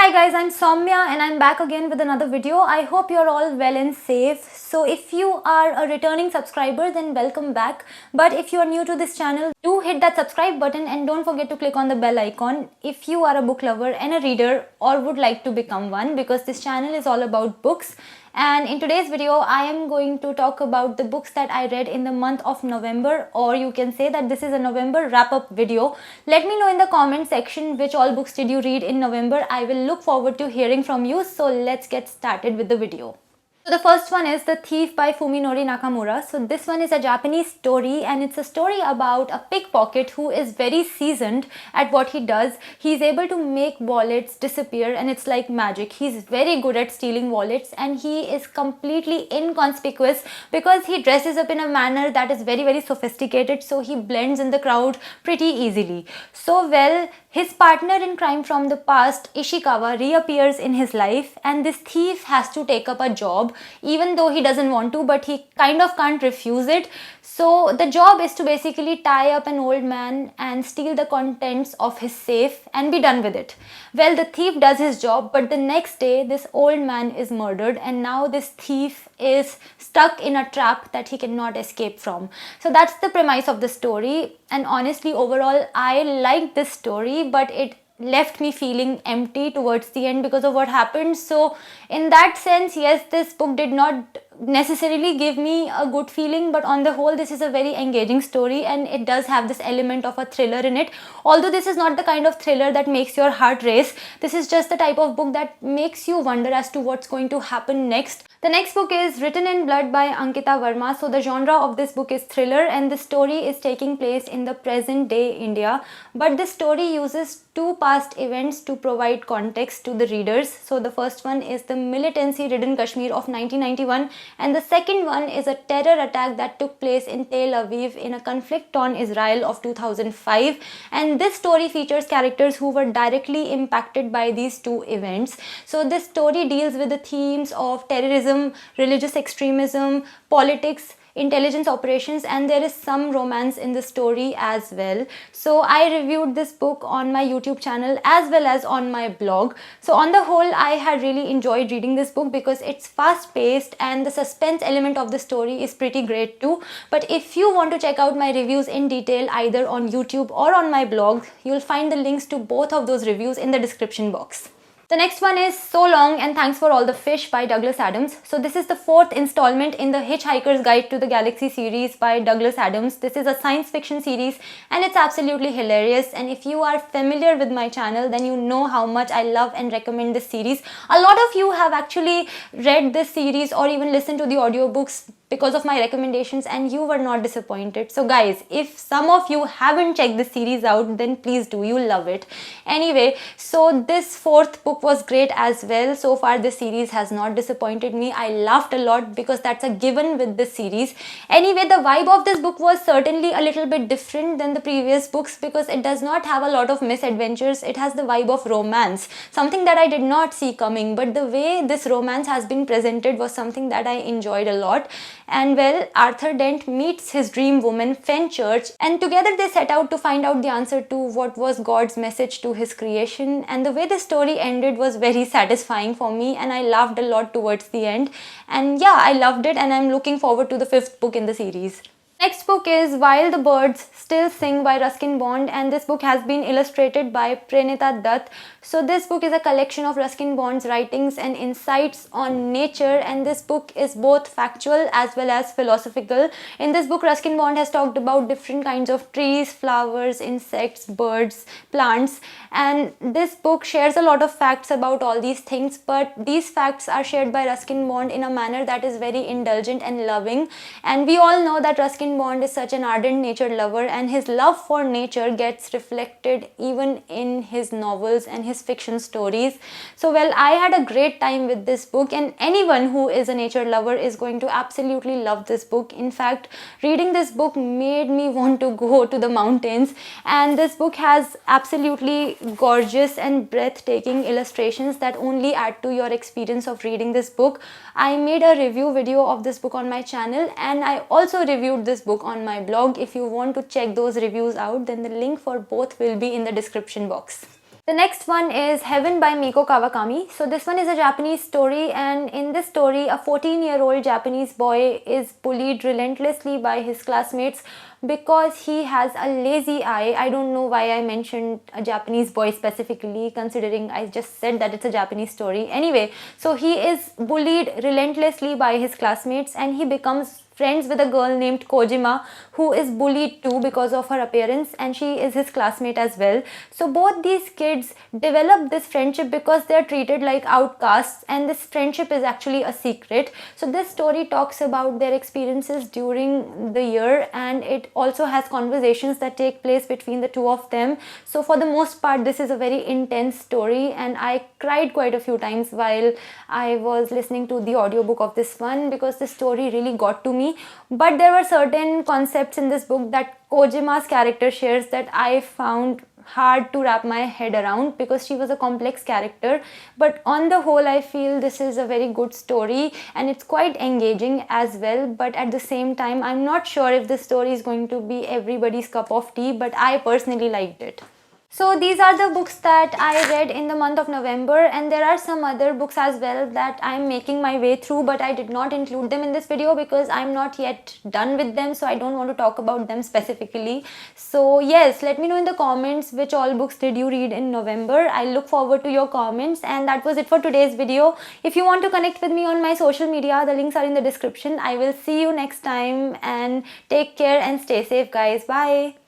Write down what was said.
Hi guys, I'm Saumya and I'm back again with another video. I hope you're all well and safe. So if you are a returning subscriber, then welcome back. But if you are new to this channel, do hit that subscribe button and don't forget to click on the bell icon if you are a book lover and a reader or would like to become one, because this channel is all about books. And in today's video, I am going to talk about the books that I read in the month of November, or you can say that this is a November wrap-up video. Let me know in the comment section which all books did you read in November. I will look forward to hearing from you. So let's get started with the video. So the first one is The Thief by Fuminori Nakamura. So this one is a Japanese story, and it's a story about a pickpocket who is very seasoned at what he does. He's able to make wallets disappear and it's like magic. He's very good at stealing wallets and he is completely inconspicuous because he dresses up in a manner that is very sophisticated, so he blends in the crowd pretty easily. So well, his partner in crime from the past, Ishikawa, reappears in his life, and this thief has to take up a job even though he doesn't want to, but he kind of can't refuse it. So the job is to basically tie up an old man and steal the contents of his safe and be done with it. Well, the thief does his job, but the next day this old man is murdered and now this thief is stuck in a trap that he cannot escape from. So that's the premise of the story, and honestly overall I liked this story, but it left me feeling empty towards the end because of what happened. So in that sense, yes, this book did not necessarily give me a good feeling, but on the whole this is a very engaging story and it does have this element of a thriller in it. Although this is not the kind of thriller that makes your heart race, this is just the type of book that makes you wonder as to what's going to happen next. The next book is Written in Blood by Ankita Verma. So the genre of this book is thriller and the story is taking place in the present day India, but this story uses two past events to provide context to the readers. So the first one is the militancy ridden Kashmir of 1991 and the second one is a terror attack that took place in Tel Aviv in a conflict-torn Israel of 2005, and this story features characters who were directly impacted by these two events. So this story deals with the themes of terrorism, religious extremism, politics, intelligence operations, and there is some romance in the story as well. So I reviewed this book on my YouTube channel as well as on my blog. So on the whole, I had really enjoyed reading this book because it's fast paced and the suspense element of the story is pretty great too. But if you want to check out my reviews in detail either on YouTube or on my blog, you'll find the links to both of those reviews in the description box. The next one is So Long and Thanks for All the Fish by Douglas Adams. So this is the fourth installment in the Hitchhiker's Guide to the Galaxy series by Douglas Adams. This is a science fiction series and it's absolutely hilarious, and if you are familiar with my channel then you know how much I love and recommend this series. A lot of you have actually read this series or even listened to the audiobooks because of my recommendations and you were not disappointed. So guys, if some of you haven't checked this series out, then please do, you'll love it. Anyway, so this fourth book was great as well. So far this series has not disappointed me. I laughed a lot because that's a given with this series. Anyway, the vibe of this book was certainly a little bit different than the previous books because it does not have a lot of misadventures. It has the vibe of romance, something that I did not see coming, but the way this romance has been presented was something that I enjoyed a lot. And well, Arthur Dent meets his dream woman Fenchurch, and together they set out to find out the answer to what was God's message to his creation. And the way the story ended was very satisfying for me and I laughed a lot towards the end. And yeah, I loved it and I'm looking forward to the fifth book in the series. Next book is While the Birds Still Sing by Ruskin Bond, and this book has been illustrated by Prenita Dutt. So this book is a collection of Ruskin Bond's writings and insights on nature, and this book is both factual as well as philosophical. In this book, Ruskin Bond has talked about different kinds of trees, flowers, insects, birds, plants, and this book shares a lot of facts about all these things, but these facts are shared by Ruskin Bond in a manner that is very indulgent and loving. And we all know that Ruskin Bond is such an ardent nature lover and his love for nature gets reflected even in his novels and his fiction stories. So well, I had a great time with this book and anyone who is a nature lover is going to absolutely love this book. In fact, reading this book made me want to go to the mountains, and this book has absolutely gorgeous and breathtaking illustrations that only add to your experience of reading this book. I made a review video of this book on my channel and I also reviewed this book on my blog. If you want to check those reviews out, then the link for both will be in the description box. The next one is Heaven by Miko Kawakami. So this one is a Japanese story, and in this story a 14-year-old Japanese boy is bullied relentlessly by his classmates because he has a lazy eye. I don't know why I mentioned a Japanese boy specifically, considering I just said that it's a Japanese story. Anyway, so he is bullied relentlessly by his classmates and he becomes friends with a girl named Kojima, who is bullied too because of her appearance, and she is his classmate as well. So both these kids develop this friendship because they are treated like outcasts, and this friendship is actually a secret. So this story talks about their experiences during the year, and it also has conversations that take place between the two of them. So for the most part, this is a very intense story, and I cried quite a few times while I was listening to the audiobook of this one, because the story really got to me. But there were certain concepts in this book that Kojima's character shares that I found hard to wrap my head around, because she was a complex character. But on the whole, I feel this is a very good story and it's quite engaging as well. But at the same time, I'm not sure if this story is going to be everybody's cup of tea, but I personally liked it. So these are the books that I read in the month of November, and there are some other books as well that I am making my way through, but I did not include them in this video because I am not yet done with them, so I don't want to talk about them specifically. So yes, let me know in the comments which all books did you read in November. I look forward to your comments, and that was it for today's video. If you want to connect with me on my social media, the links are in the description. I will see you next time, and take care and stay safe, guys. Bye.